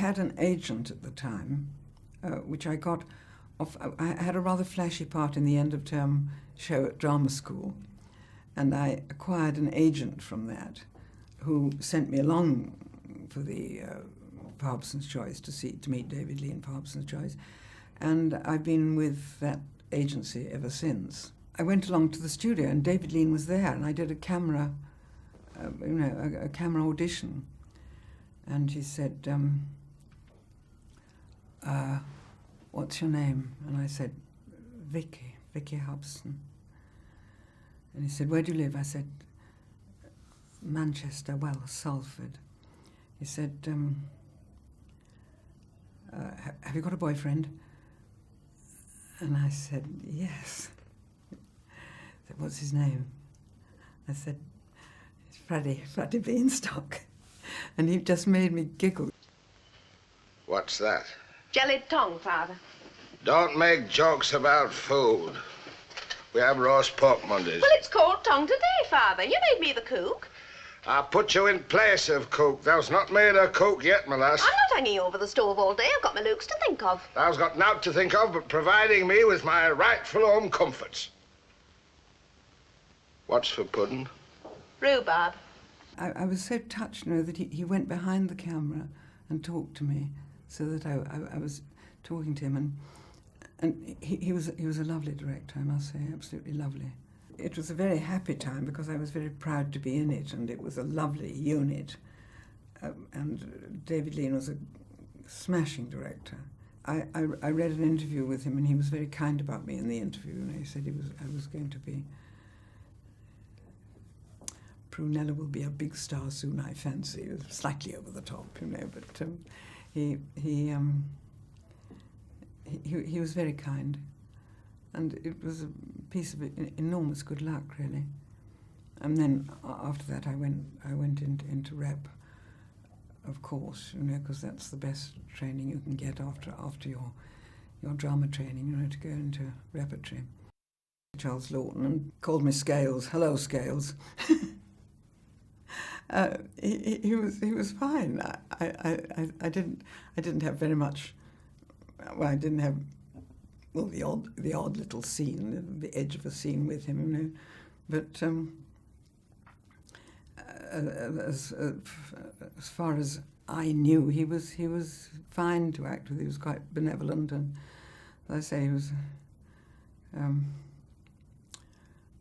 had an agent at the time, which I got off. I had a rather flashy part in the end-of-term show at drama school, and I acquired an agent from that who sent me along for the for Hobson's Choice to meet David Lean for Hobson's Choice, and I've been with that agency ever since. I went along to the studio and David Lean was there, and I did a camera, a camera audition, and he said, "What's your name?" And I said, Vicky Hobson. And he said, "Where do you live?" I said, "Manchester, well, Salford." He said, "Have you got a boyfriend?" And I said, "Yes." He said, "What's his name?" I said, "It's Freddie Beanstalk." And he just made me giggle. What's that? Jellied tongue, Father. Don't make jokes about food. We have roast pork Mondays. Well, it's called tongue today, Father. You made me the cook. I put you in place of cook. Thou's not made a cook yet, my lass. I'm not hanging over the stove all day. I've got my looks to think of. Thou's got naught to think of but providing me with my rightful home comforts. What's for pudding? Rhubarb. I was so touched, that he went behind the camera and talked to me, so that I was talking to him, and he was a lovely director, I must say, absolutely lovely. It was a very happy time because I was very proud to be in it, and it was a lovely unit. And David Lean was a smashing director. I read an interview with him, and he was very kind about me in the interview, and he said I was going to be... Prunella will be a big star soon, I fancy. It was slightly over the top, but he was very kind, and it was a piece of enormous good luck, really. And then after that, I went into rep, of course, because that's the best training you can get after your drama training, to go into repertory. Charles Laughton and called me Scales. Hello, Scales. He was fine. I didn't have very much. Well, I didn't have the odd little scene, the edge of a scene with him, But as far as I knew, he was fine to act with. He was quite benevolent, and as I say, he was.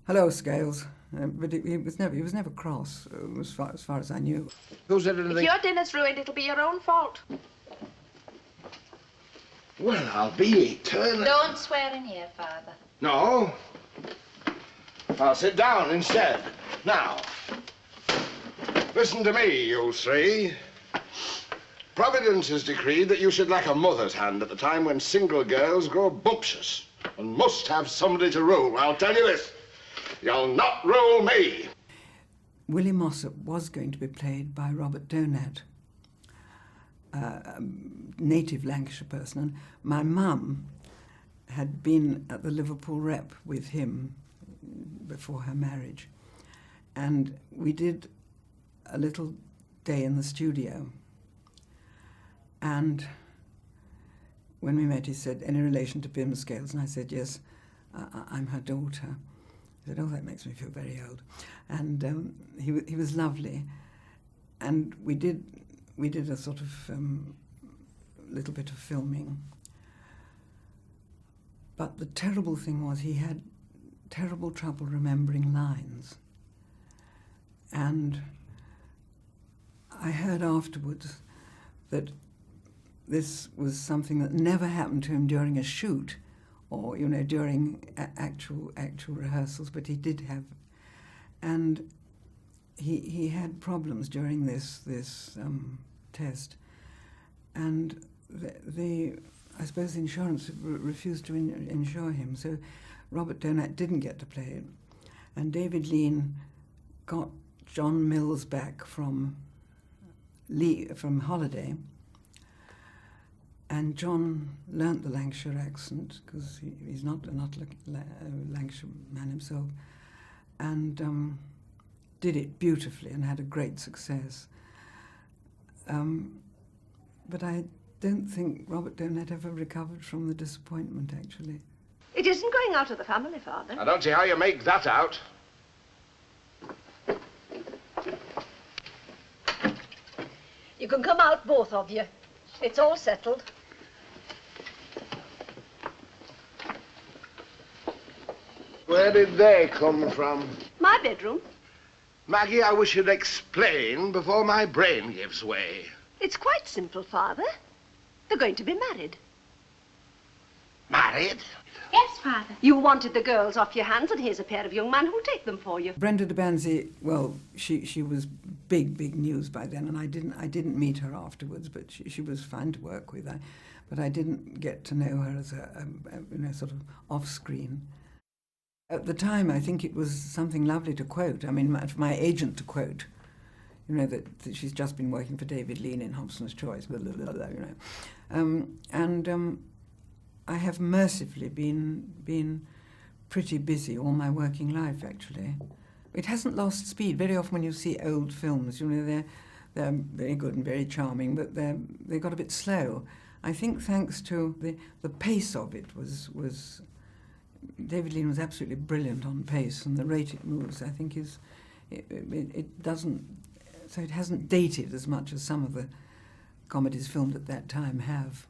Hello, Scales. But he was never cross, as far as I knew. Who's it? If your dinner's ruined, it'll be your own fault. Well, I'll be eternal. Don't swear in here, Father. No. I'll sit down instead. Now, listen to me, you three. Providence has decreed that you should lack a mother's hand at the time when single girls grow bumptious and must have somebody to rule. I'll tell you this. You'll not rule me. Willie Mossop was going to be played by Robert Donat, a native Lancashire person. And my mum had been at the Liverpool Rep with him before her marriage. And we did a little day in the studio. And when we met, he said, "Any relation to Pim Scales?" And I said, "Yes, I'm her daughter." He said, "Oh, that makes me feel very old." And he was lovely. And we did a sort of little bit of filming. But the terrible thing was he had terrible trouble remembering lines. And I heard afterwards that this was something that never happened to him during a shoot, or during actual rehearsals, but he did have, and he had problems during this test, and I suppose the insurance refused to insure him, so Robert Donat didn't get to play it, and David Lean got John Mills back from holiday. And John learnt the Lancashire accent, because he's not a Lancashire man himself, and did it beautifully and had a great success. But I don't think Robert Donat ever recovered from the disappointment, actually. It isn't going out of the family, Father. I don't see how you make that out. You can come out, both of you. It's all settled. Where did they come from? My bedroom. Maggie, I wish you'd explain before my brain gives way. It's quite simple, Father. They're going to be married. Married? Yes, Father. You wanted the girls off your hands, and here's a pair of young men who'll take them for you. Brenda de Banzi, well, she was big news by then, and I didn't meet her afterwards, but she was fine to work with. But I didn't get to know her as a sort of off-screen. At the time, I think it was something lovely to quote. I mean, for my agent to quote, that she's just been working for David Lean in Hobson's Choice, blah, blah, blah, I have mercifully been pretty busy all my working life, actually. It hasn't lost speed. Very often when you see old films, they're very good and very charming, but they got a bit slow. I think thanks to the pace of it was David Lean was absolutely brilliant on pace, and the rate it moves, I think, it doesn't, so it hasn't dated as much as some of the comedies filmed at that time have.